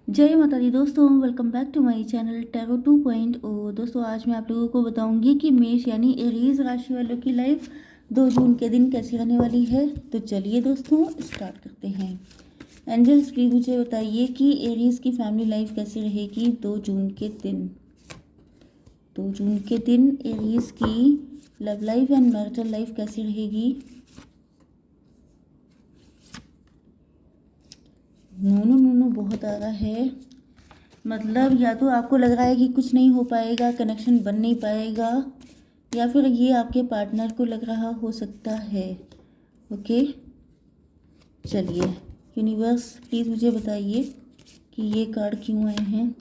जय माता दी दोस्तों, welcome back to my channel tarot 2.0। दोस्तों आज मैं आप लोगों को बताऊंगी कि मेष यानी एरीज राशि वालों की लाइफ 2 जून के दिन कैसी रहने वाली है। तो चलिए दोस्तों स्टार्ट करते हैं। एंजल्स प्लीज मुझे बताइए कि एरीज की फैमिली लाइफ कैसी रहेगी 2 जून के दिन। 2 जून के दिन एरीज की love life and marital life कैसी रहेगी। नो बहुत आ रहा है। मतलब या तो आपको लग रहा है कि कुछ नहीं हो पाएगा, कनेक्शन बन नहीं पाएगा, या फिर ये आपके पार्टनर को लग रहा हो सकता है। ओके, चलिए यूनिवर्स प्लीज़ मुझे बताइए कि ये कार्ड क्यों आए हैं।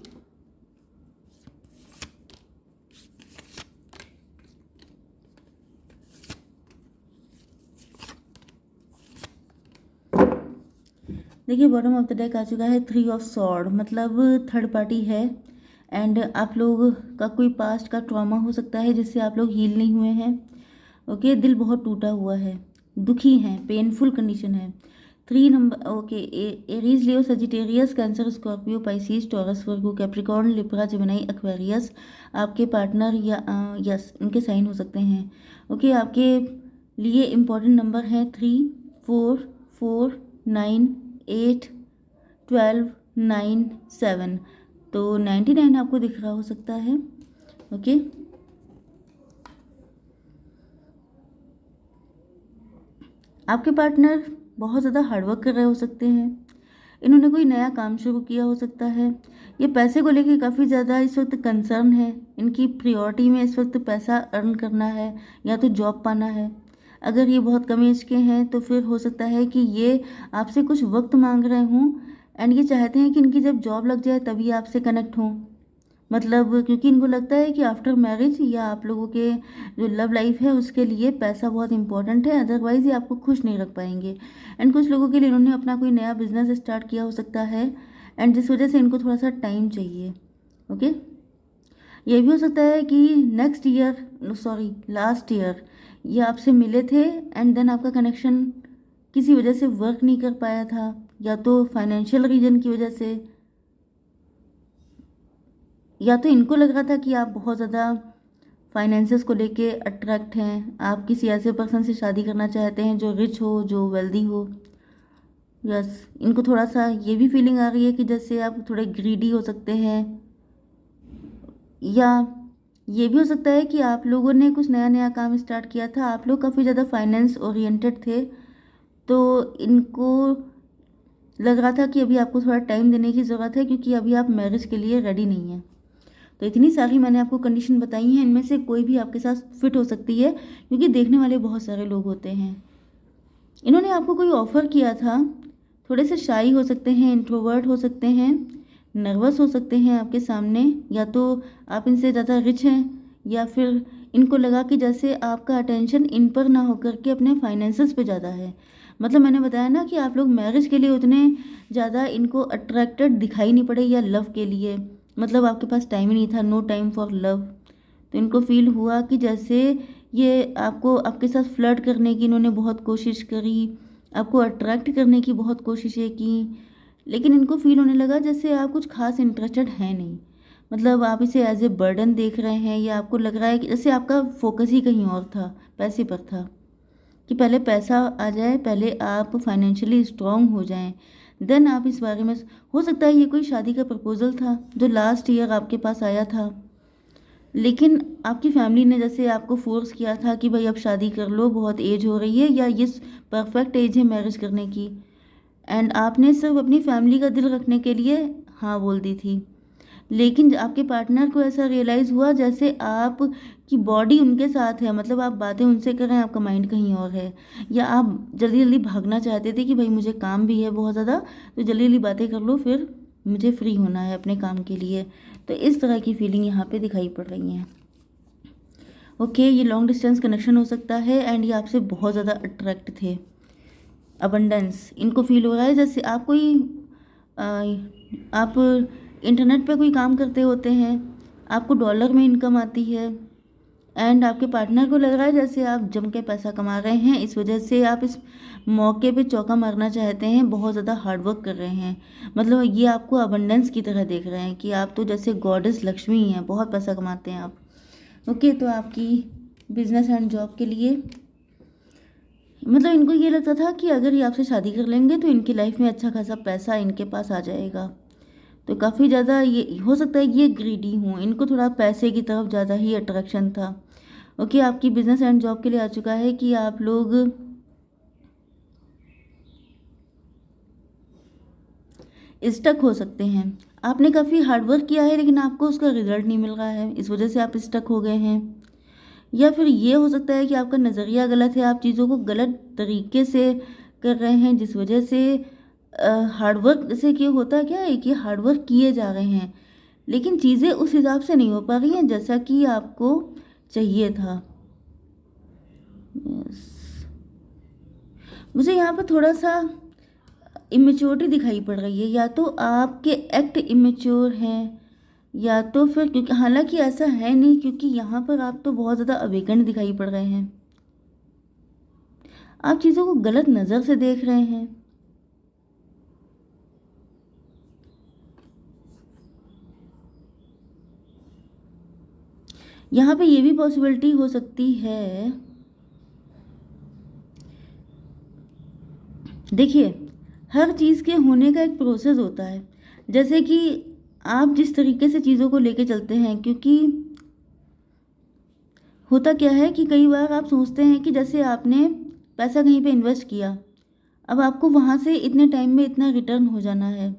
देखिए बॉटम ऑफ द डेक आ चुका है 3 ऑफ सॉर्ड, मतलब थर्ड पार्टी है एंड आप लोग का कोई पास्ट का ट्रॉमा हो सकता है जिससे आप लोग हील नहीं हुए हैं। ओके, दिल बहुत टूटा हुआ है, दुखी हैं, पेनफुल कंडीशन है। 3 number okay. Aries, Leo, Sagittarius, Cancer, Scorpio, Pisces, Taurus, Virgo, Capricorn, Libra, Gemini, Aquarius आपके पार्टनर या यस इनके साइन हो सकते हैं। ओके, आपके लिए इम्पोर्टेंट नंबर हैं 3, 4, 4, 9, 8, 12, 9, 7। तो 99 आपको दिख रहा हो सकता है। ओके, आपके पार्टनर बहुत ज़्यादा हार्डवर्क कर रहे हो सकते हैं। इन्होंने कोई नया काम शुरू किया हो सकता है। ये पैसे को लेके काफ़ी ज़्यादा इस वक्त कंसर्न है। इनकी प्रायोरिटी में इस वक्त पैसा अर्न करना है या तो जॉब पाना है। अगर ये बहुत कम एज के हैं तो फिर हो सकता है कि ये आपसे कुछ वक्त मांग रहे हों एंड ये चाहते हैं कि इनकी जब जॉब लग जाए तभी आपसे कनेक्ट हों। मतलब क्योंकि इनको लगता है कि आफ्टर मैरिज या आप लोगों के जो लव लाइफ है उसके लिए पैसा बहुत इंपॉर्टेंट है, अदरवाइज़ ये आपको खुश नहीं रख पाएंगे। एंड कुछ लोगों के लिए इन्होंने अपना कोई नया बिजनेस स्टार्ट किया हो सकता है एंड जिस वजह से इनको थोड़ा सा टाइम चाहिए। ओके, ये भी हो सकता है कि next year sorry last year ये आपसे मिले थे एंड देन आपका कनेक्शन किसी वजह से वर्क नहीं कर पाया था, या तो फाइनेंशियल रीजन की वजह से, या तो इनको लग रहा था कि आप बहुत ज़्यादा फाइनेंसेस को लेके अट्रैक्ट हैं, आप किसी ऐसे पर्सन से शादी करना चाहते हैं जो रिच हो, जो वेल्दी हो। यस, इनको थोड़ा सा ये भी फीलिंग आ रही है कि जैसे आप थोड़े ग्रीडी हो सकते हैं, या ये भी हो सकता है कि आप लोगों ने कुछ नया नया काम स्टार्ट किया था, आप लोग काफ़ी ज़्यादा फाइनेंस ओरिएंटेड थे, तो इनको लग रहा था कि अभी आपको थोड़ा टाइम देने की ज़रूरत है क्योंकि अभी आप मैरिज के लिए रेडी नहीं हैं। तो इतनी सारी मैंने आपको कंडीशन बताई हैं, इनमें से कोई भी आपके साथ फिट हो सकती है क्योंकि देखने वाले बहुत सारे लोग होते हैं। इन्होंने आपको कोई ऑफ़र किया था, थोड़े से शाई हो सकते हैं, इंट्रोवर्ट हो सकते हैं, नर्वस हो सकते हैं आपके सामने, या तो आप इनसे ज़्यादा रिच हैं या फिर इनको लगा कि जैसे आपका अटेंशन इन पर ना होकर के अपने फाइनेंसेस पे ज़्यादा है। मतलब मैंने बताया ना कि आप लोग मैरिज के लिए उतने ज़्यादा इनको अट्रैक्टेड दिखाई नहीं पड़े, या लव के लिए मतलब आपके पास टाइम ही नहीं था, नो टाइम फॉर लव। तो इनको फील हुआ कि जैसे ये आपको आपके साथ फ्लर्ट करने की इन्होंने बहुत कोशिश करी, आपको अट्रैक्ट करने की बहुत कोशिशें की, लेकिन इनको फील होने लगा जैसे आप कुछ खास इंटरेस्टेड हैं नहीं। मतलब आप इसे एज ए बर्डन देख रहे हैं, या आपको लग रहा है कि जैसे आपका फोकस ही कहीं और था, पैसे पर था, कि पहले पैसा आ जाए, पहले आप फाइनेंशियली स्ट्रांग हो जाएं, देन आप इस बारे में। हो सकता है ये कोई शादी का प्रपोजल था जो लास्ट ईयर आपके पास आया था, लेकिन आपकी फैमिली ने जैसे आपको फोर्स किया था कि भाई अब शादी कर लो, बहुत एज हो रही है, या ये परफेक्ट एज है मैरिज करने की, एंड आपने सिर्फ अपनी फैमिली का दिल रखने के लिए हाँ बोल दी थी। लेकिन आपके पार्टनर को ऐसा रियलाइज़ हुआ जैसे आप की बॉडी उनके साथ है, मतलब आप बातें उनसे कर रहे हैं, आपका माइंड कहीं और है, या आप जल्दी जल्दी भागना चाहते थे कि भाई मुझे काम भी है बहुत ज़्यादा, तो जल्दी जल्दी बातें कर लो, फिर मुझे फ्री होना है अपने काम के लिए। तो इस तरह की फीलिंग यहाँ पे दिखाई पड़ रही है। ओके, ये लॉन्ग डिस्टेंस कनेक्शन हो सकता है एंड ये आपसे बहुत ज़्यादा अट्रैक्ट थे। अबंडेंस इनको फील हो रहा है जैसे आप कोई अ, आप इंटरनेट पे कोई काम करते होते हैं, आपको डॉलर में इनकम आती है एंड आपके पार्टनर को लग रहा है जैसे आप जम के पैसा कमा रहे हैं, इस वजह से आप इस मौके पे चौका मारना चाहते हैं, बहुत ज़्यादा हार्ड वर्क कर रहे हैं। मतलब ये आपको अबंडेंस की तरह देख रहे हैं कि आप तो जैसे गॉडेस लक्ष्मी हैं, बहुत पैसा कमाते हैं आप। ओके, तो आपकी बिजनेस एंड जॉब के लिए मतलब इनको ये लगता था कि अगर ये आपसे शादी कर लेंगे तो इनकी लाइफ में अच्छा खासा पैसा इनके पास आ जाएगा। तो काफ़ी ज़्यादा ये हो सकता है ये ग्रीडी हूँ, इनको थोड़ा पैसे की तरफ ज़्यादा ही अट्रैक्शन था। ओके, आपकी बिजनेस एंड जॉब के लिए आ चुका है कि आप लोग स्टक हो सकते हैं। आपने काफ़ी हार्ड वर्क किया है लेकिन आपको उसका रिजल्ट नहीं मिल रहा है, इस वजह से आप स्टक हो गए हैं। या फिर ये हो सकता है कि आपका नज़रिया गलत है, आप चीज़ों को गलत तरीके से कर रहे हैं, जिस वजह से हार्ड वर्क से क्या होता है, क्या है कि हार्ड वर्क किए जा रहे हैं लेकिन चीज़ें उस हिसाब से नहीं हो पा रही हैं जैसा कि आपको चाहिए था। यस, मुझे यहाँ पर थोड़ा सा इमेच्योरिटी दिखाई पड़ रही है, या तो आपके एक्ट इमेच्योर हैं या तो फिर, क्योंकि हालांकि ऐसा है नहीं, क्योंकि यहाँ पर आप तो बहुत ज़्यादा अवेकन दिखाई पड़ रहे हैं, आप चीज़ों को गलत नज़र से देख रहे हैं। यहाँ पे ये भी पॉसिबिलिटी हो सकती है, देखिए हर चीज़ के होने का एक प्रोसेस होता है, जैसे कि आप जिस तरीके से चीज़ों को लेके चलते हैं, क्योंकि होता क्या है कि कई बार आप सोचते हैं कि जैसे आपने पैसा कहीं पे इन्वेस्ट किया, अब आपको वहाँ से इतने टाइम में इतना रिटर्न हो जाना है।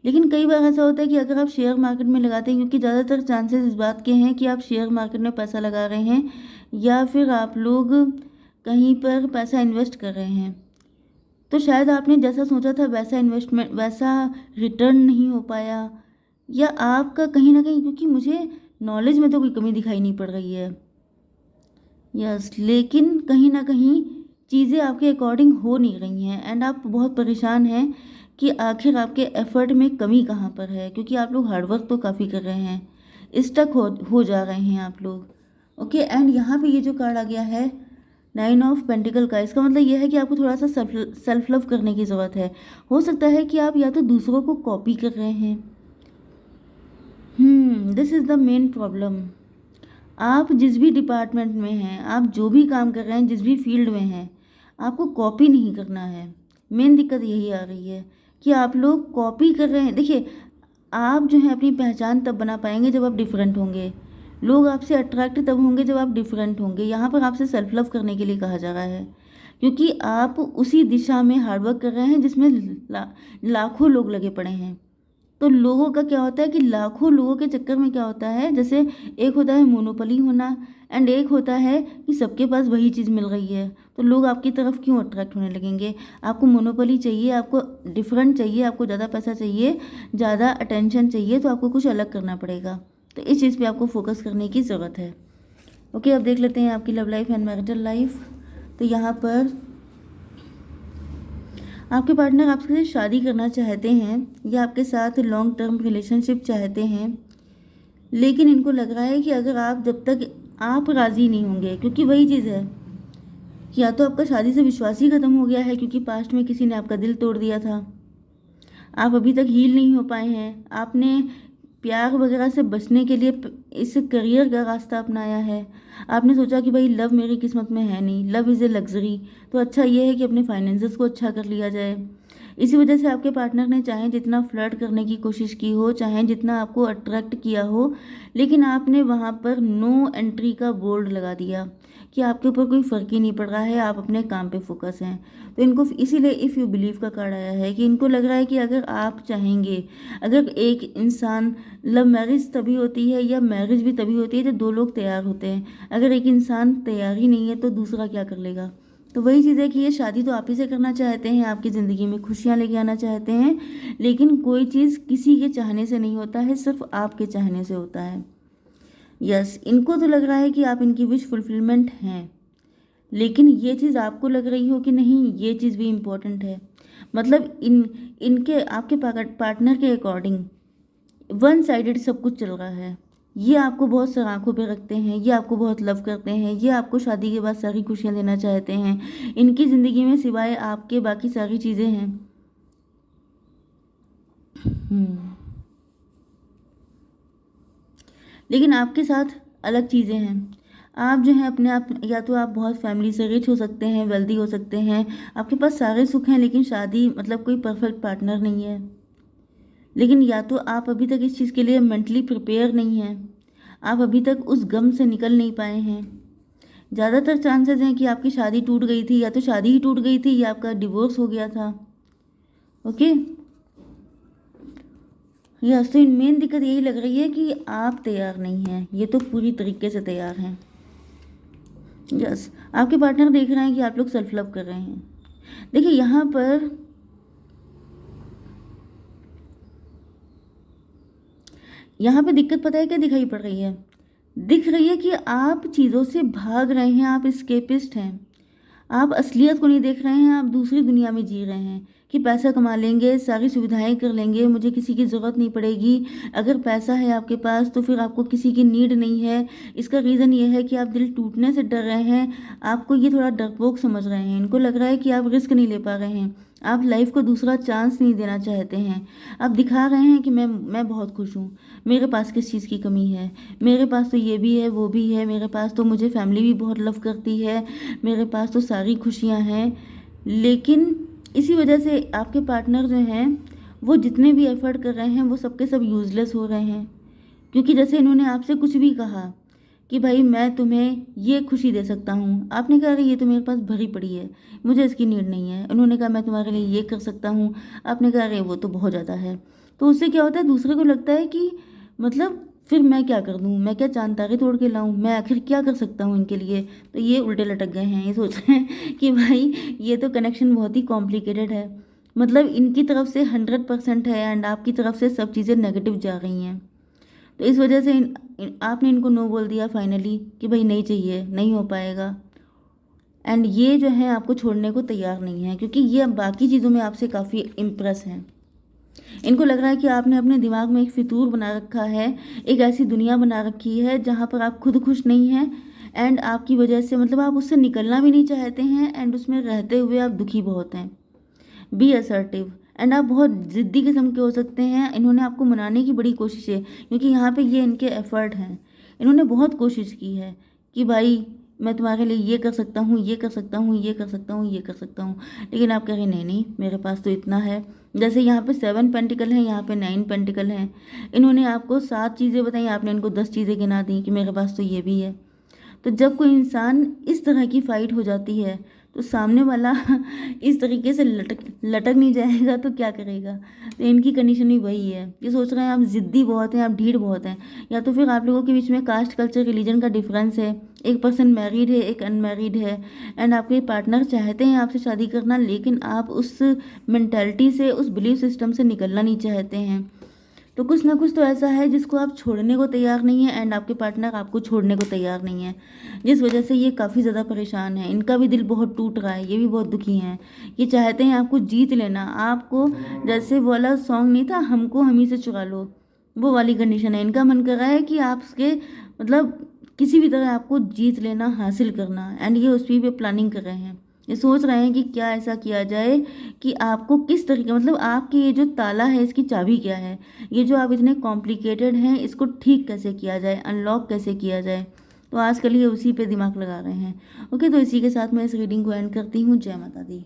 लेकिन कई बार ऐसा होता है कि अगर आप शेयर मार्केट में लगाते हैं, क्योंकि ज़्यादातर चांसेस इस बात के हैं कि आप शेयर मार्केट में पैसा लगा रहे हैं या फिर आप लोग कहीं पर पैसा इन्वेस्ट कर रहे हैं, तो शायद आपने जैसा सोचा था वैसा इन्वेस्टमेंट, वैसा रिटर्न नहीं हो पाया, या आपका कहीं ना कहीं, क्योंकि मुझे नॉलेज में तो कोई कमी दिखाई नहीं पड़ रही है। यस, लेकिन कहीं ना कहीं चीज़ें आपके अकॉर्डिंग हो नहीं रही हैं एंड आप बहुत परेशान हैं कि आखिर आपके एफर्ट में कमी कहाँ पर है, क्योंकि आप लोग हार्डवर्क तो काफ़ी कर रहे हैं, स्टक हो जा रहे हैं आप लोग। ओके, एंड यहाँ पे ये जो कार्ड आ गया है 9 ऑफ पेंटिकल का, इसका मतलब ये है कि आपको थोड़ा सा सेल्फ लव करने की ज़रूरत है। हो सकता है कि आप या तो दूसरों को कॉपी कर रहे हैं, this is the main problem. आप जिस भी डिपार्टमेंट में हैं, आप जो भी काम कर रहे हैं, जिस भी फील्ड में हैं, आपको कॉपी नहीं करना है। मेन दिक्कत यही आ रही है कि आप लोग कॉपी कर रहे हैं। देखिए, आप जो है अपनी पहचान तब बना पाएंगे जब आप डिफरेंट होंगे, लोग आपसे अट्रैक्ट तब होंगे जब आप डिफरेंट होंगे। यहाँ पर आपसे सेल्फ लव करने के लिए कहा जा रहा है, क्योंकि आप उसी दिशा में हार्डवर्क कर रहे हैं जिसमें लाखों लोग लगे पड़े हैं। तो लोगों का क्या होता है कि लाखों लोगों के चक्कर में क्या होता है, जैसे एक होता है मोनोपोली होना एंड एक होता है कि सबके पास वही चीज़ मिल रही है, तो लोग आपकी तरफ क्यों अट्रैक्ट होने लगेंगे। आपको मोनोपोली चाहिए, आपको डिफरेंट चाहिए, आपको ज़्यादा पैसा चाहिए, ज़्यादा अटेंशन चाहिए, तो आपको कुछ अलग करना पड़ेगा। तो इस चीज़ पे आपको फोकस करने की ज़रूरत है। ओके, अब देख लेते हैं आपकी love life and marital life. तो यहाँ पर आपके पार्टनर आपसे शादी करना चाहते हैं या आपके साथ लॉन्ग टर्म रिलेशनशिप चाहते हैं, लेकिन इनको लग रहा है कि अगर आप, जब तक आप राज़ी नहीं होंगे, क्योंकि वही चीज़ है कि या तो आपका शादी से विश्वास ही ख़त्म हो गया है, क्योंकि पास्ट में किसी ने आपका दिल तोड़ दिया था, आप अभी तक हील नहीं हो पाए हैं, आपने प्यार वगैरह से बचने के लिए इस करियर का रास्ता अपनाया है। आपने सोचा कि भाई लव मेरी किस्मत में है नहीं, लव इज़ ए लग्जरी, तो अच्छा ये है कि अपने फाइनेंसेस को अच्छा कर लिया जाए। इसी वजह से आपके पार्टनर ने चाहे जितना फ्लर्ट करने की कोशिश की हो, चाहे जितना आपको अट्रैक्ट किया हो, लेकिन आपने वहाँ पर नो एंट्री का बोर्ड लगा दिया कि आपके ऊपर कोई फ़र्क ही नहीं पड़ रहा है, आप अपने काम पे फोकस हैं। तो इनको इसीलिए इफ़ यू बिलीव का कार्ड आया है कि इनको लग रहा है कि अगर आप चाहेंगे, अगर एक इंसान, लव मैरिज तभी होती है या मैरिज भी तभी होती है जब दो लोग तैयार होते हैं, अगर एक इंसान तैयार ही नहीं है तो दूसरा क्या कर लेगा। तो वही चीज़ है कि ये शादी तो आप ही से करना चाहते हैं, आपकी ज़िंदगी में खुशियाँ लेके आना चाहते हैं, लेकिन कोई चीज़ किसी के चाहने से नहीं होता है, सिर्फ आपके चाहने से होता है। यस, इनको तो लग रहा है कि आप इनकी विश फुलफिलमेंट हैं, लेकिन ये चीज़ आपको लग रही हो कि नहीं, ये चीज़ भी इम्पोर्टेंट है। मतलब इनके आपके पार्टनर के अकॉर्डिंग वन साइडेड सब कुछ चल रहा है, ये आपको बहुत सर आँखों पे रखते हैं, ये आपको बहुत लव करते हैं, ये आपको शादी के बाद सारी खुशियाँ देना चाहते हैं। इनकी ज़िंदगी में सिवाय आपके बाकी सारी चीज़ें हैं। लेकिन आपके साथ अलग चीज़ें हैं। आप जो हैं अपने आप, या तो आप बहुत फैमिली से रिच हो सकते हैं, वेल्दी हो सकते हैं, आपके पास सारे सुख हैं, लेकिन शादी मतलब कोई परफेक्ट पार्टनर नहीं है। लेकिन या तो आप अभी तक इस चीज़ के लिए मेंटली प्रिपेयर नहीं हैं, आप अभी तक उस गम से निकल नहीं पाए हैं। ज़्यादातर चांसेस हैं कि आपकी शादी टूट गई थी, या तो शादी ही टूट गई थी या आपका डिवोर्स हो गया था। ओके, यस, तो मेन दिक्कत यही लग रही है कि आप तैयार नहीं हैं, ये तो पूरी तरीके से तैयार हैं। यस, आपके पार्टनर देख रहे हैं कि आप लोग सेल्फ लव कर रहे हैं। देखिए यहाँ पे दिक्कत पता है क्या दिखाई पड़ रही है? दिख रही है कि आप चीज़ों से भाग रहे हैं, आप एस्केपिस्ट हैं। आप असलियत को नहीं देख रहे हैं, आप दूसरी दुनिया में जी रहे हैं कि पैसा कमा लेंगे, सारी सुविधाएं कर लेंगे, मुझे किसी की ज़रूरत नहीं पड़ेगी। अगर पैसा है आपके पास तो फिर आपको किसी की नीड नहीं है। इसका रीज़न ये है कि आप दिल टूटने से डर रहे हैं, आपको ये थोड़ा डरपोक समझ रहे हैं। इनको लग रहा है कि आप रिस्क नहीं ले पा रहे हैं, आप लाइफ को दूसरा चांस नहीं देना चाहते हैं। आप दिखा रहे हैं कि मैं बहुत खुश हूँ, मेरे पास किस चीज़ की कमी है, मेरे पास तो ये भी है वो भी है, मेरे पास तो मुझे फैमिली भी बहुत लव करती है, मेरे पास तो सारी खुशियाँ हैं। लेकिन इसी वजह से आपके पार्टनर जो हैं वो जितने भी एफर्ट कर रहे हैं वो सबके सब यूज़लेस हो रहे हैं। क्योंकि जैसे इन्होंने आपसे कुछ भी कहा कि भाई मैं तुम्हें ये खुशी दे सकता हूँ, आपने कहा अरे ये तो मेरे पास भरी पड़ी है, मुझे इसकी नीड नहीं है। उन्होंने कहा मैं तुम्हारे लिए ये कर सकता हूँ, आपने कहा अरे वो तो बहुत ज़्यादा है। तो उससे क्या होता है, दूसरे को लगता है कि मतलब फिर मैं क्या कर दूँ, मैं क्या चांद तारे तोड़ के लाऊँ, मैं आखिर क्या कर सकता हूँ इनके लिए। तो ये उल्टे लटक गए हैं, ये सोच रहे हैं कि भाई ये तो कनेक्शन बहुत ही कॉम्प्लिकेटेड है, मतलब इनकी तरफ से 100% है एंड आपकी तरफ से सब चीज़ें नेगेटिव जा रही हैं। तो इस वजह से आपने इनको नो बोल दिया फाइनली कि भाई नहीं चाहिए, नहीं हो पाएगा। एंड ये जो है आपको छोड़ने को तैयार नहीं है, क्योंकि ये अब बाकी चीज़ों में आपसे काफ़ी इम्प्रेस हैं। इनको लग रहा है कि आपने अपने दिमाग में एक फितूर बना रखा है, एक ऐसी दुनिया बना रखी है जहाँ पर आप खुद खुश नहीं हैं एंड आपकी वजह से मतलब आप उससे निकलना भी नहीं चाहते हैं एंड उसमें रहते हुए आप दुखी बहुत हैं। बी असर्टिव, एंड आप बहुत ज़िद्दी किस्म के हो सकते हैं। इन्होंने आपको मनाने की बड़ी कोशिश है, क्योंकि यहाँ पे ये इनके एफर्ट हैं। इन्होंने बहुत कोशिश की है कि भाई मैं तुम्हारे लिए ये कर सकता हूँ, ये कर सकता हूँ, ये कर सकता हूँ, ये कर सकता हूँ, लेकिन आप कह रहे नहीं नहीं मेरे पास तो इतना है। जैसे यहाँ पे 7 पेंटिकल हैं, यहाँ पे 9 पेंटिकल हैं। इन्होंने आपको 7 चीज़ें बताई, आपने इनको 10 चीज़ें गिना दी कि मेरे पास तो ये भी है। तो जब कोई इंसान इस तरह की फ़ाइट हो जाती है तो सामने वाला इस तरीके से लटक लटक नहीं जाएगा तो क्या करेगा। तो इनकी कंडीशन भी वही है, ये सोच रहे हैं आप ज़िद्दी बहुत हैं, आप ढीठ बहुत हैं, या तो फिर आप लोगों के बीच में कास्ट कल्चर रिलीजन का डिफरेंस है। एक पर्सन मैरिड है, एक अनमैरिड है एंड आपके पार्टनर चाहते हैं आपसे शादी करना, लेकिन आप उस मेंटालिटी से, उस बिलीफ सिस्टम से निकलना नहीं चाहते हैं। तो कुछ ना कुछ तो ऐसा है जिसको आप छोड़ने को तैयार नहीं है एंड आपके पार्टनर आपको छोड़ने को तैयार नहीं है, जिस वजह से ये काफ़ी ज़्यादा परेशान है। इनका भी दिल बहुत टूट रहा है, ये भी बहुत दुखी हैं। ये चाहते हैं आपको जीत लेना, आपको जैसे वो वाला सॉन्ग नहीं था, हमको हम ही से चुरा लो, वो वाली कंडीशन है। इनका मन कर रहा है कि आपके मतलब किसी भी तरह आपको जीत लेना, हासिल करना, एंड ये उस पे प्लानिंग कर रहे हैं। ये सोच रहे हैं कि क्या ऐसा किया जाए कि आपको किस तरीके मतलब आपकी ये जो ताला है इसकी चाबी क्या है, ये जो आप इतने कॉम्प्लिकेटेड हैं इसको ठीक कैसे किया जाए, अनलॉक कैसे किया जाए। तो आजकल ये उसी पे दिमाग लगा रहे हैं। ओके, तो इसी के साथ मैं इस रीडिंग को एंड करती हूँ। जय माता दी।